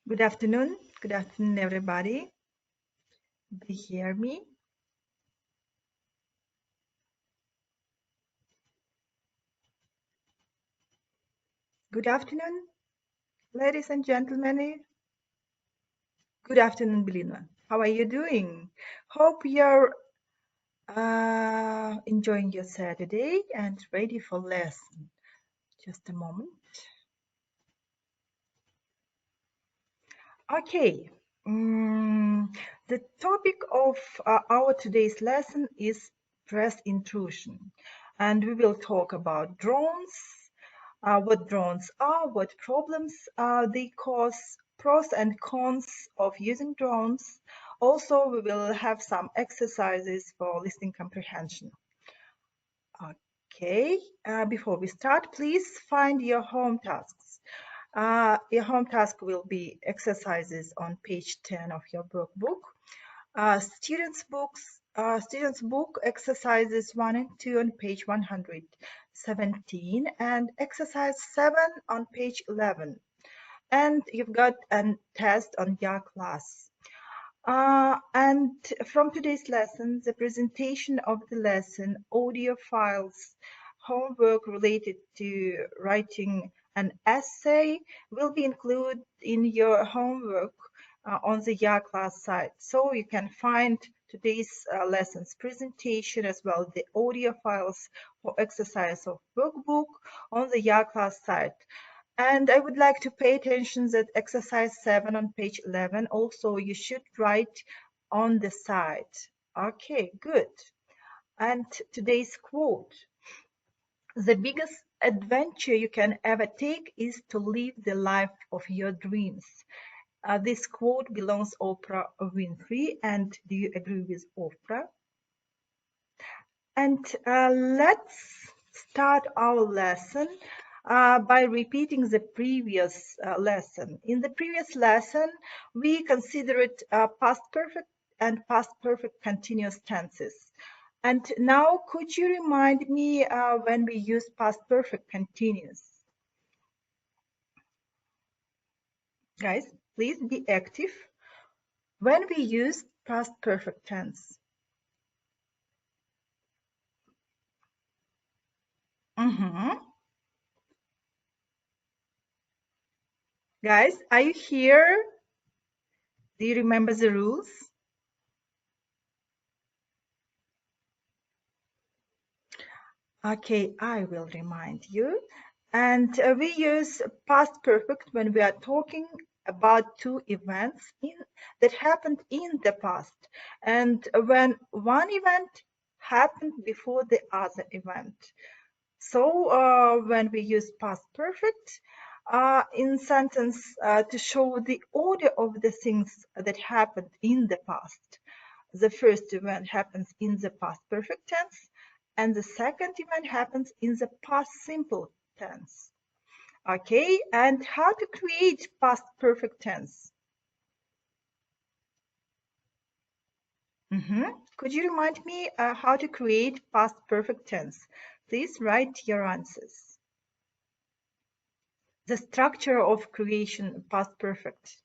Good afternoon. Good afternoon, everybody. Do you hear me? Good afternoon, ladies and gentlemen. Good afternoon, Belina. How are you doing? Hope you're enjoying your Saturday and ready for lesson. Just a moment. Okay. The topic of our today's lesson is press intrusion, and we will talk about drones, what drones are, what problems they cause, pros and cons of using drones. Also, we will have some exercises for listening comprehension. Okay, before we start, please find your home tasks. Your home task will be exercises on page 10 of your workbook. Students' book exercises 1 and 2 on page 117 and exercise 7 on page 11. And you've got a test on your class. And from today's lesson, the presentation of the lesson, audio files, homework related to writing an essay will be included in your homework on the YA class site. So you can find today's lesson's presentation as well as the audio files for exercise of workbook on the YA class site. And I would like to pay attention that exercise 7 on page 11 also you should write on the side. Okay, good. And today's quote: the biggest adventure you can ever take is to live the life of your dreams. This quote belongs to Oprah Winfrey. And do you agree with Oprah? And let's start our lesson by repeating the previous lesson. In the previous lesson, we considered past perfect and past perfect continuous tenses. And now, could you remind me when we use past perfect continuous? Guys, please be active. When we use past perfect tense. Guys, are you here? Do you remember the rules? Okay, I will remind you. And we use past perfect when we are talking about two events that happened in the past, and when one event happened before the other event. So when we use past perfect in sentence to show the order of the things that happened in the past, the first event happens in the past perfect tense, and the second event happens in the past simple tense. Okay, and how to create past perfect tense? Could you remind me how to create past perfect tense? Please write your answers. The structure of creation past perfect.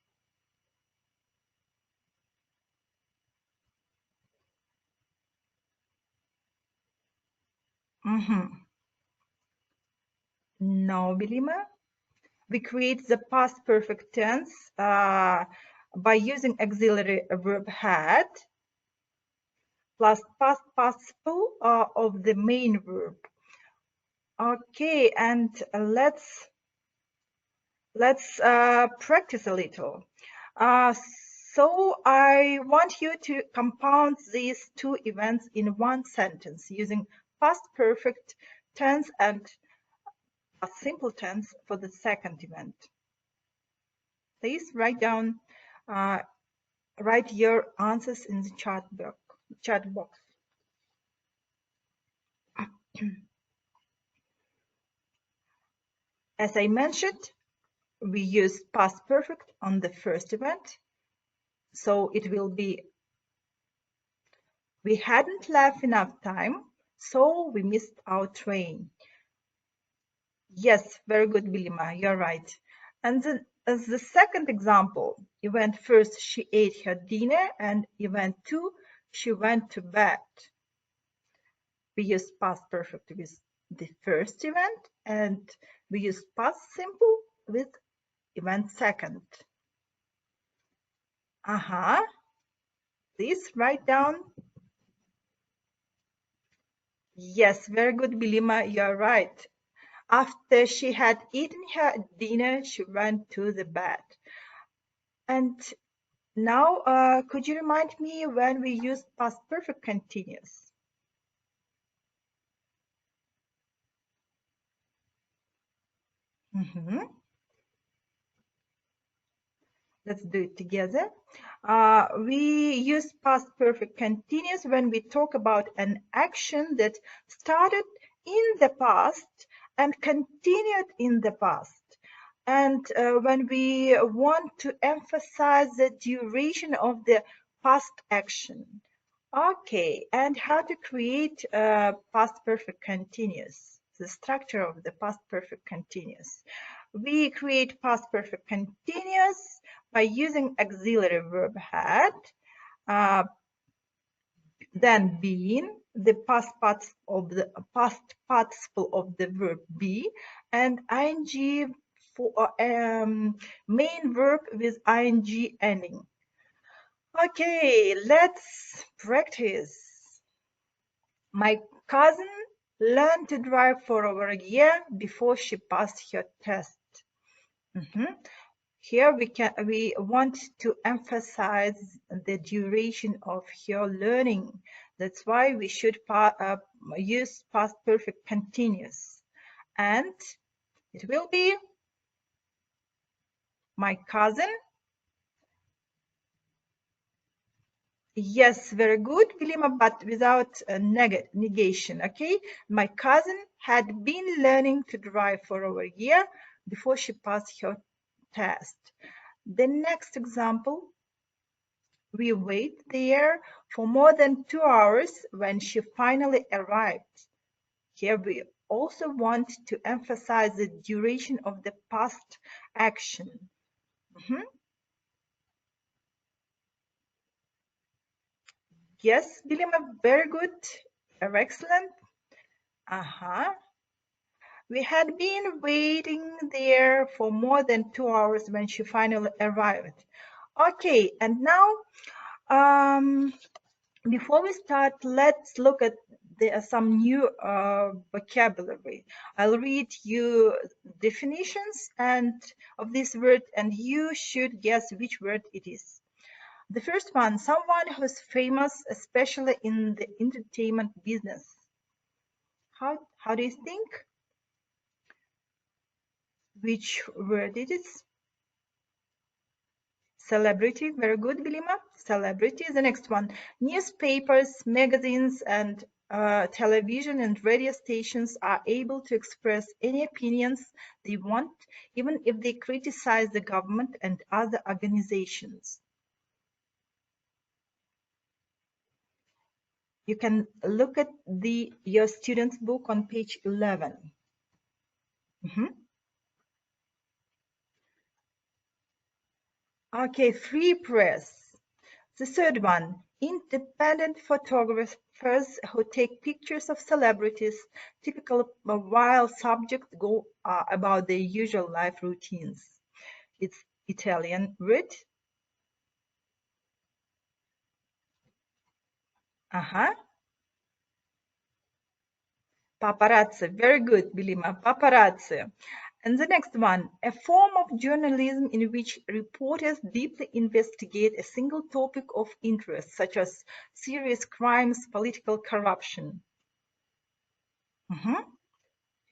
No, Bilima. We create the past perfect tense by using auxiliary verb had plus past participle of the main verb. Okay, and let's practice a little. So I want you to compound these two events in one sentence using past perfect tense and a simple tense for the second event. Please write down, write your answers in the chat box. As I mentioned, we use past perfect on the first event. So it will be, we hadn't left enough time, so we missed our train. Yes, very good, Bilima, you're right. And the As the second example, event first, she ate her dinner, and event two, she went to bed. We use past perfect with the first event, and we use past simple with event second. Please write down. Yes, very good, Bilima, you're right. After she had eaten her dinner, she went to the bed. And now, could you remind me when we use past perfect continuous? Let's do it together. We use past perfect continuous when we talk about an action that started in the past and continued in the past. And when we want to emphasize the duration of the past action. Okay, and how to create past perfect continuous, the structure of the past perfect continuous. We create past perfect continuous by using auxiliary verb had, then been, the past participle of the verb be, and ing for main verb with ing ending. Okay, let's practice. My cousin learned to drive for over a year before she passed her test. Here we want to emphasize the duration of her learning. That's why we should use past perfect continuous. And it will be my cousin. Yes, very good, Vilima, but without a negation, okay? My cousin had been learning to drive for over a year before she passed her test. The next example, we wait there for more than 2 hours when she finally arrived. Here we also want to emphasize the duration of the past action. Yes, Vilima, very good. Excellent. We had been waiting there for more than 2 hours when she finally arrived. Okay, and now, before we start, let's look at some new vocabulary. I'll read you definitions of this word, and you should guess which word it is. The first one, someone who's famous, especially in the entertainment business. How do you think? Which word it is? Celebrity, very good, Bilima. Celebrity is the next one. Newspapers, magazines, and television and radio stations are able to express any opinions they want, even if they criticize the government and other organizations. You can look at your student's book on page 11. Okay, free press. The third one, independent photographers who take pictures of celebrities, typical while subjects go about their usual life routines. It's Italian word. Paparazzi, very good, Bilima, paparazzi. And the next one, a form of journalism in which reporters deeply investigate a single topic of interest, such as serious crimes, political corruption.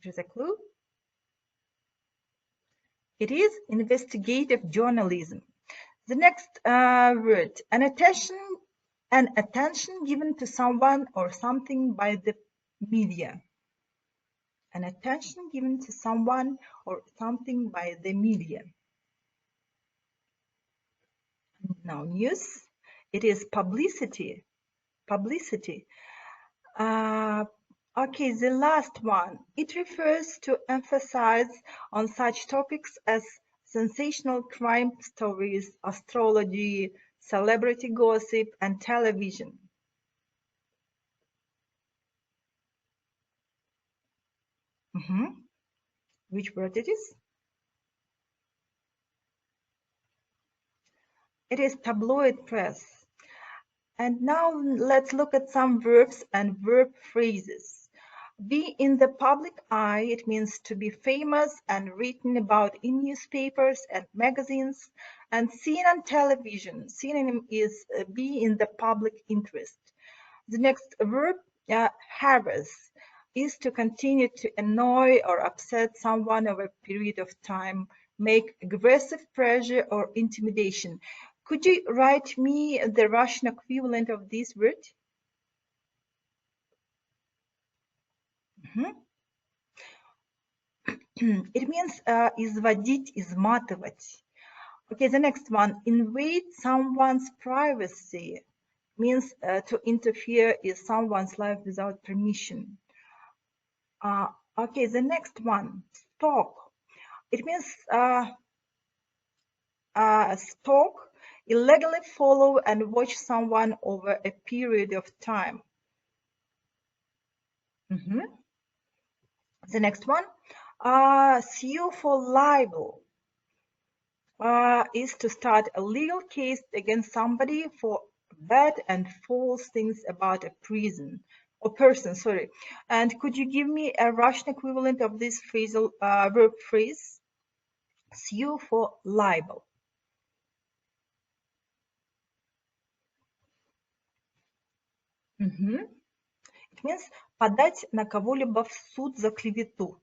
Here's a clue. It is investigative journalism. The next word, an attention given to someone or something by the media. An attention given to someone or something by the media. Now news, it is publicity. Publicity. Okay, the last one. It refers to emphasize on such topics as sensational crime stories, astrology, celebrity gossip, and television. Which word it is? It is tabloid press. And now let's look at some verbs and verb phrases. Be in the public eye, it means to be famous and written about in newspapers and magazines, and seen on television. Synonym is be in the public interest. The next verb, harass, is to continue to annoy or upset someone over a period of time, make aggressive pressure or intimidation. Could you write me the Russian equivalent of this word? It means изводить, изматывать. Okay, the next one, invade someone's privacy, means to interfere in someone's life without permission. Okay, the next one, stalk. It means stalk, illegally follow and watch someone over a period of time. The next one, sue for libel. Is to start a legal case against somebody for bad and false things about a person. And could you give me a Russian equivalent of this phrasal verb phrase? Sue for libel. It means подать на кого-либо в суд за клевету.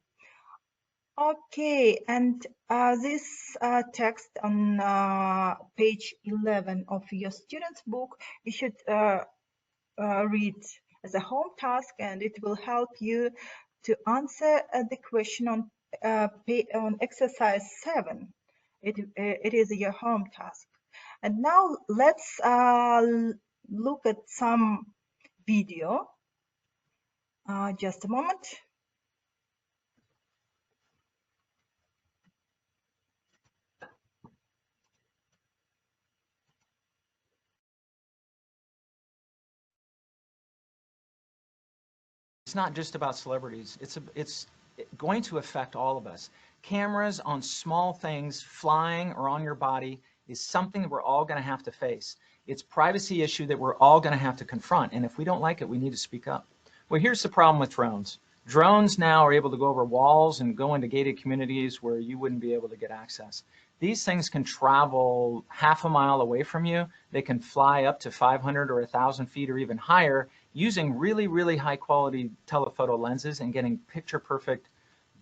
Okay, and this text on page 11 of your student's book, you should read as a home task, and it will help you to answer the question on exercise 7. It is your home task. And now let's look at some video. Just a moment. It's not just about celebrities. It's going to affect all of us. Cameras on small things flying or on your body is something that we're all going to have to face. It's a privacy issue that we're all going to have to confront. And if we don't like it, we need to speak up. Well, here's the problem with drones. Drones now are able to go over walls and go into gated communities where you wouldn't be able to get access. These things can travel half a mile away from you. They can fly up to 500 or 1,000 feet or even higher using really, really high quality telephoto lenses and getting picture perfect,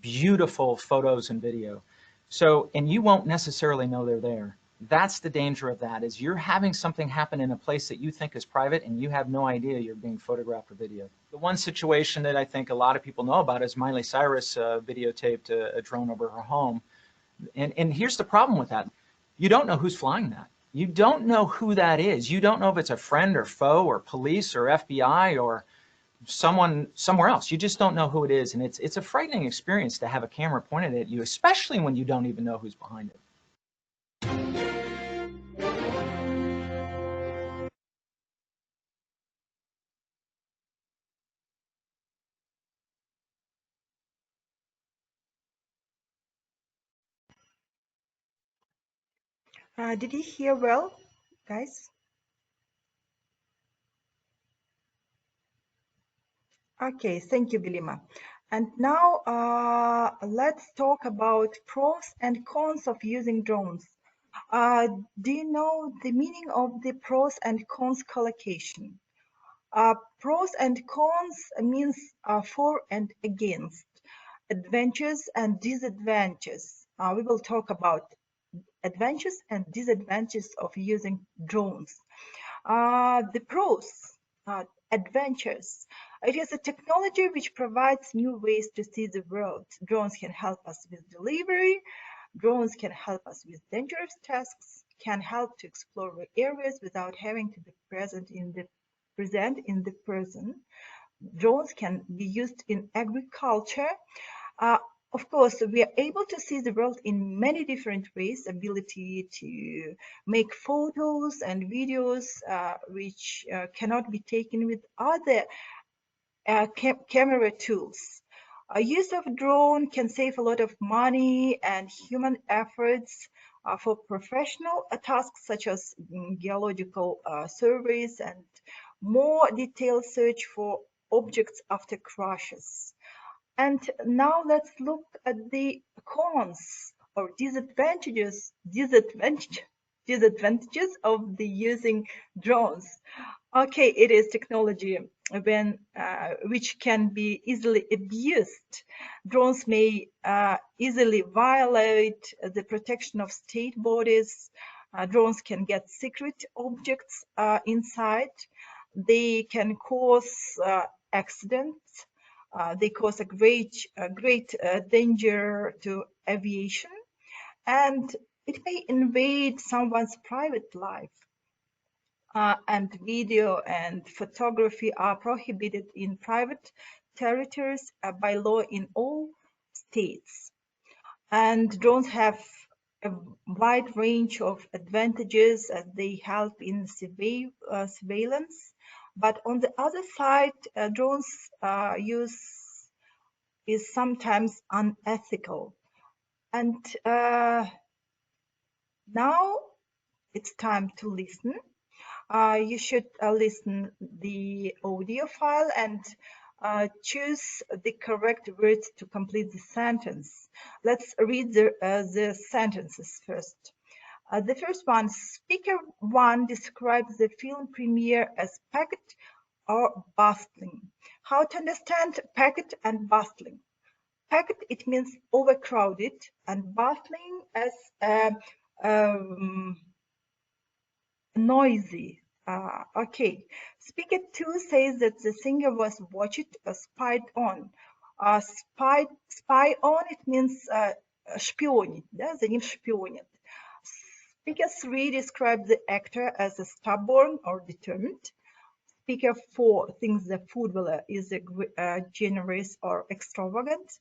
beautiful photos and video. So, and you won't necessarily know they're there. That's the danger of that, is you're having something happen in a place that you think is private and you have no idea you're being photographed or videoed. The one situation that I think a lot of people know about is Miley Cyrus videotaped a drone over her home. And here's the problem with that. You don't know who's flying that. You don't know who that is. You don't know if it's a friend or foe or police or FBI or someone somewhere else. You just don't know who it is. And it's a frightening experience to have a camera pointed at you, especially when you don't even know who's behind it. Did you hear well, guys? Okay, thank you, Bilima. And now let's talk about pros and cons of using drones. Do you know the meaning of the pros and cons collocation? Pros and cons means for and against, advantages and disadvantages. We will talk about advantages and disadvantages of using drones. The pros, adventures. It is a technology which provides new ways to see the world. Drones can help us with delivery. Drones can help us with dangerous tasks, can help to explore areas without having to be present in the person. Drones can be used in agriculture. Of course, we are able to see the world in many different ways. Ability to make photos and videos which cannot be taken with other camera tools. Use of drone can save a lot of money and human efforts for professional tasks such as geological surveys and more detailed search for objects after crashes. And now let's look at the cons or disadvantages of the using drones. Okay, it is technology which can be easily abused. Drones may easily violate the protection of state borders. Drones can get secret objects inside. They can cause accidents. They cause a great danger to aviation, and it may invade someone's private life. And video and photography are prohibited in private territories by law in all states. And drones have a wide range of advantages as they help in surveillance. But on the other side, drones use is sometimes unethical. And now it's time to listen. You should listen the audio file and choose the correct words to complete the sentence. Let's read the sentences first. The first one, speaker one describes the film premiere as packed or bustling. How to understand packed and bustling? Packed, it means overcrowded, and bustling as noisy. Okay. Speaker 2 says that the singer was watched, spied on. Spy on, it means шпионить, да, за ним шпионят. Speaker 3 describes the actor as a stubborn or determined. Speaker 4 thinks the footballer is generous or extravagant.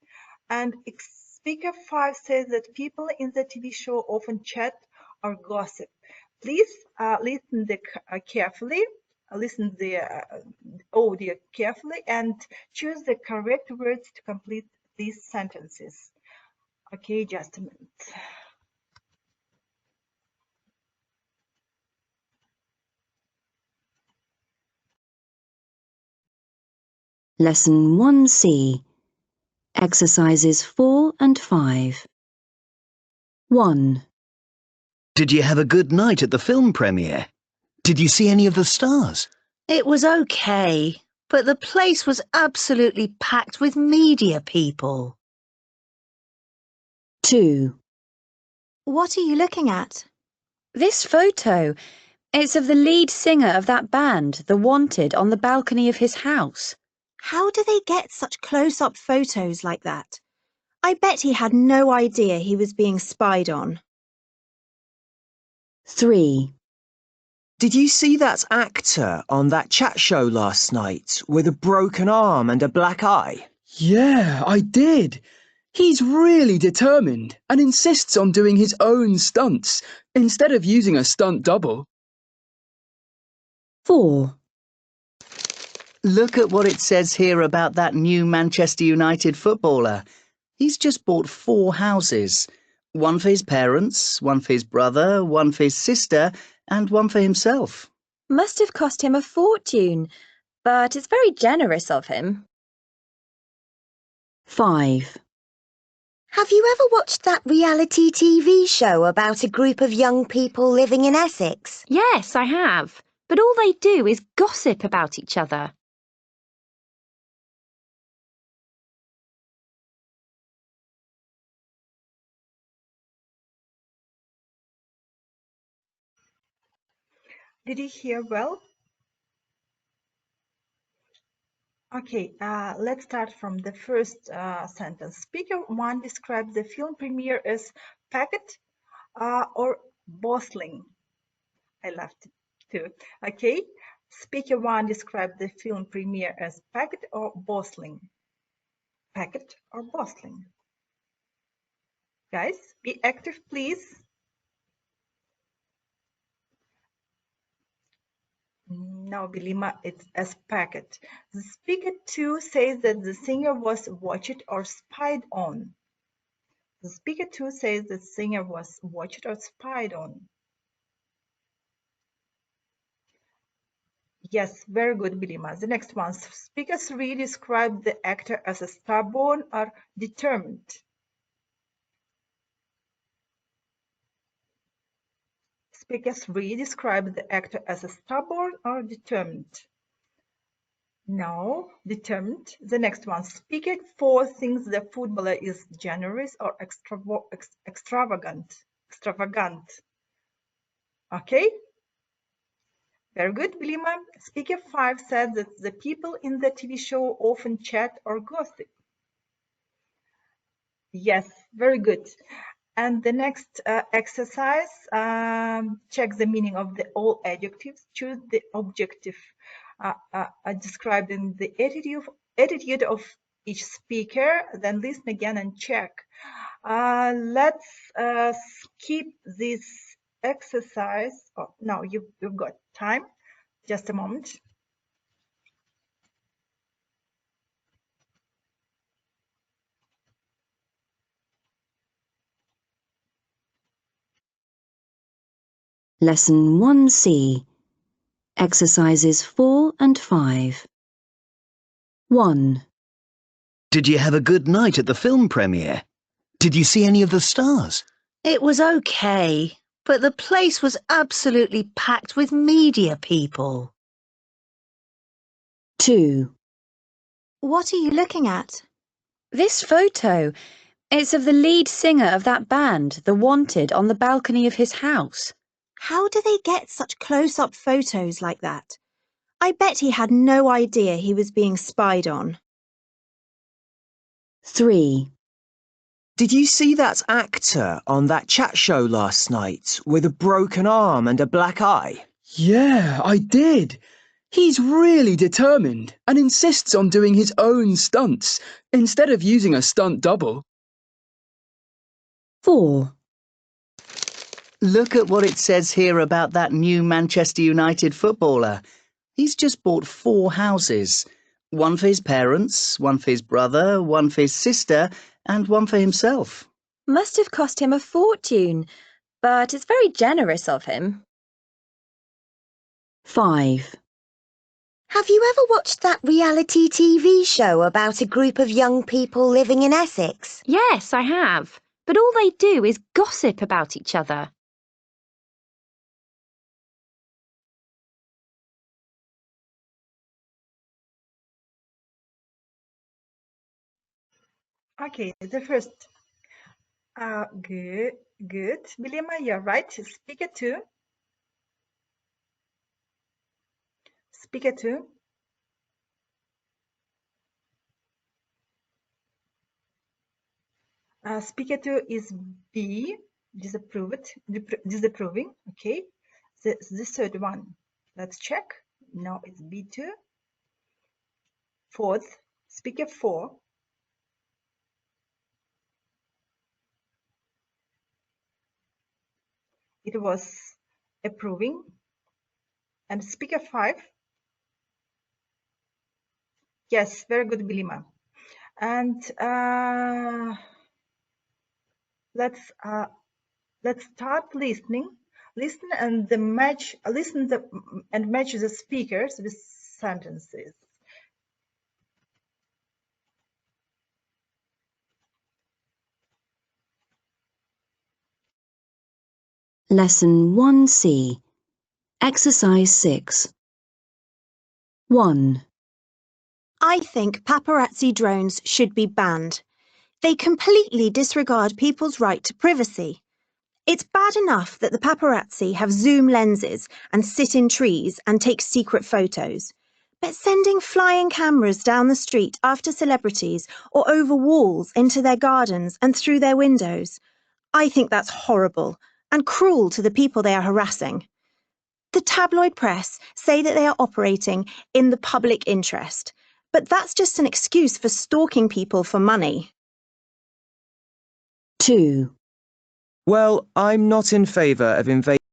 And speaker 5 says that people in the TV show often chat or gossip. Please listen carefully, listen the audio carefully, and choose the correct words to complete these sentences. Okay, just a minute. Lesson 1C, Exercises 4 and 5. 1. Did you have a good night at the film premiere? Did you see any of the stars? It was okay, but the place was absolutely packed with media people. 2. What are you looking at? This photo. It's of the lead singer of that band, The Wanted, on the balcony of his house. How do they get such close-up photos like that? I bet he had no idea he was being spied on. 3. Did you see that actor on that chat show last night with a broken arm and a black eye? Yeah, I did. He's really determined and insists on doing his own stunts instead of using a stunt double. 4. Look at what it says here about that new Manchester United footballer. He's just bought 4 houses. One for his parents, one for his brother, one for his sister, and one for himself. Must have cost him a fortune, but it's very generous of him. 5. Have you ever watched that reality TV show about a group of young people living in Essex? Yes, I have. But all they do is gossip about each other. Did you hear well? Okay, let's start from the first sentence. Speaker 1 describes the film premiere as packed or bustling. I left it too. Okay, Speaker 1 described the film premiere as packed or bustling. Packed or bustling. Guys, be active, please. No, Bilima, it's as packet. The speaker 2 says that the singer was watched or spied on. The speaker 2 says the singer was watched or spied on. Yes, very good, Bilima. The next one. Speaker 3 described the actor as a stubborn or determined. Speaker 3 described the actor as a stubborn or determined. No, determined. The next one. Speaker 4 thinks the footballer is generous or extravagant. Okay. Very good, Bilima. Speaker 5 said that the people in the TV show often chat or gossip. Yes, very good. And the next exercise, check the meaning of all adjectives. Choose the objective described in the attitude of each speaker, then listen again and check. Let's skip this exercise. Oh, no, you've got time. Just a moment. Lesson 1C. Exercises 4 and 5. 1. Did you have a good night at the film premiere? Did you see any of the stars? It was okay, but the place was absolutely packed with media people. 2. What are you looking at? This photo. It's of the lead singer of that band, The Wanted, on the balcony of his house. How do they get such close-up photos like that? I bet he had no idea he was being spied on. 3. Did you see that actor on that chat show last night with a broken arm and a black eye? Yeah, I did. He's really determined and insists on doing his own stunts instead of using a stunt double. 4. Look at what it says here about that new Manchester United footballer. He's just bought 4 houses. One for his parents, one for his brother, one for his sister, and one for himself. Must have cost him a fortune, but it's very generous of him. 5. Have you ever watched that reality TV show about a group of young people living in Essex? Yes, I have. But all they do is gossip about each other. Okay, the first. Good. Bilima, you're right. Speaker 2. Speaker 2. Speaker 2 is B, disapproving. Okay. The third one. Let's check. No, it's B2. Fourth, speaker 4. It was approving. And speaker 5. Yes, very good, Bilima. And let's start listening. Listen and match the speakers with sentences. Lesson 1C. Exercise 6. 1. I think paparazzi drones should be banned. They completely disregard people's right to privacy. It's bad enough that the paparazzi have zoom lenses and sit in trees and take secret photos. But sending flying cameras down the street after celebrities or over walls into their gardens and through their windows, I think that's horrible and cruel to the people they are harassing. The tabloid press say that they are operating in the public interest, but that's just an excuse for stalking people for money. 2. Well, I'm not in favour of invading